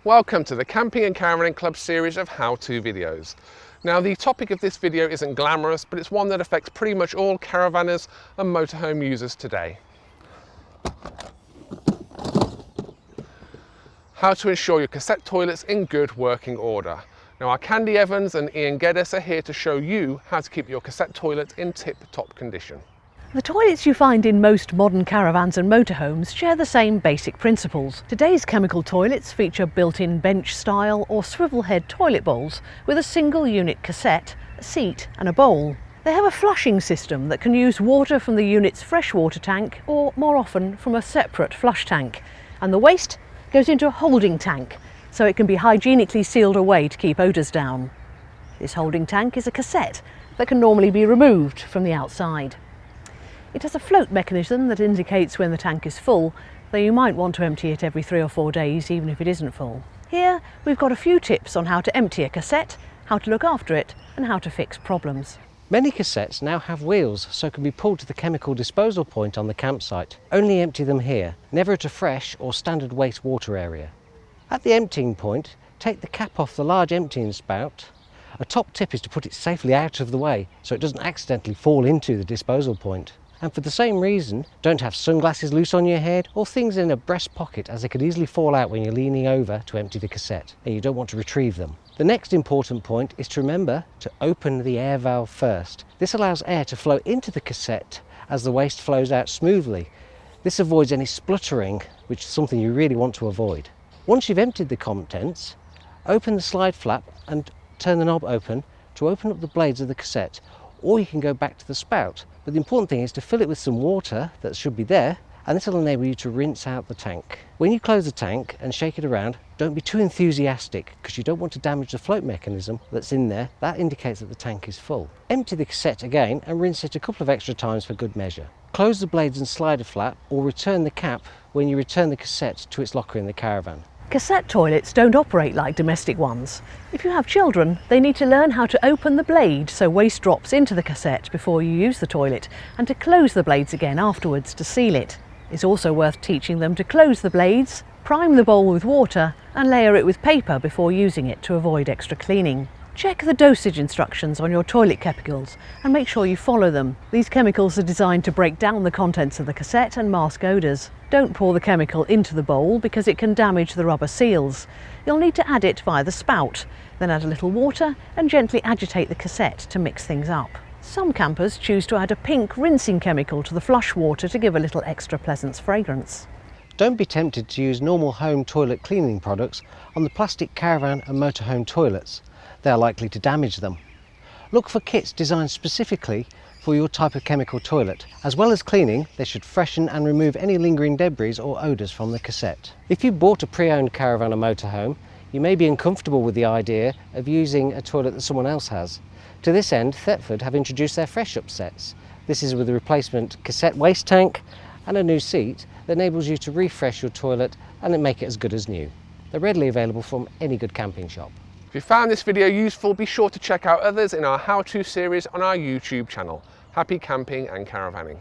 Welcome to the Camping and Caravanning Club series of how-to videos. Now the topic of this video isn't glamorous, but it's one that affects pretty much all caravanners and motorhome users today. How to ensure your cassette toilet's in good working order. Now our Candy Evans and Ian Geddes are here to show you how to keep your cassette toilet in tip-top condition. The toilets you find in most modern caravans and motorhomes share the same basic principles. Today's chemical toilets feature built-in bench-style or swivel-head toilet bowls with a single unit cassette, a seat and a bowl. They have a flushing system that can use water from the unit's freshwater tank or, more often, from a separate flush tank. And the waste goes into a holding tank, so it can be hygienically sealed away to keep odours down. This holding tank is a cassette that can normally be removed from the outside. It has a float mechanism that indicates when the tank is full, though you might want to empty it every 3 or 4 days even if it isn't full. Here we've got a few tips on how to empty a cassette, how to look after it and how to fix problems. Many cassettes now have wheels so can be pulled to the chemical disposal point on the campsite. Only empty them here, never at a fresh or standard wastewater area. At the emptying point, take the cap off the large emptying spout. A top tip is to put it safely out of the way so it doesn't accidentally fall into the disposal point. And for the same reason, don't have sunglasses loose on your head or things in a breast pocket, as they could easily fall out when you're leaning over to empty the cassette and you don't want to retrieve them. The next important point is to remember to open the air valve first. This allows air to flow into the cassette as the waste flows out smoothly. This avoids any spluttering, which is something you really want to avoid. Once you've emptied the contents, open the slide flap and turn the knob open to open up the blades of the cassette, or you can go back to the spout. But the important thing is to fill it with some water that should be there, and this will enable you to rinse out the tank. When you close the tank and shake it around, don't be too enthusiastic because you don't want to damage the float mechanism that's in there. That indicates that the tank is full. Empty the cassette again and rinse it a couple of extra times for good measure. Close the blades and slider flap or return the cap when you return the cassette to its locker in the caravan. Cassette toilets don't operate like domestic ones. If you have children, they need to learn how to open the blade so waste drops into the cassette before you use the toilet, and to close the blades again afterwards to seal it. It's also worth teaching them to close the blades, prime the bowl with water and layer it with paper before using it to avoid extra cleaning. Check the dosage instructions on your toilet chemicals and make sure you follow them. These chemicals are designed to break down the contents of the cassette and mask odours. Don't pour the chemical into the bowl because it can damage the rubber seals. You'll need to add it via the spout, then add a little water and gently agitate the cassette to mix things up. Some campers choose to add a pink rinsing chemical to the flush water to give a little extra pleasant fragrance. Don't be tempted to use normal home toilet cleaning products on the plastic caravan and motorhome toilets. They are likely to damage them. Look for kits designed specifically for your type of chemical toilet. As well as cleaning, they should freshen and remove any lingering debris or odours from the cassette. If you bought a pre-owned caravan or motorhome, you may be uncomfortable with the idea of using a toilet that someone else has. To this end, Thetford have introduced their Fresh Up sets. This is with a replacement cassette waste tank and a new seat that enables you to refresh your toilet and make it as good as new. They're readily available from any good camping shop. If you found this video useful, be sure to check out others in our how-to series on our YouTube channel. Happy camping and caravanning.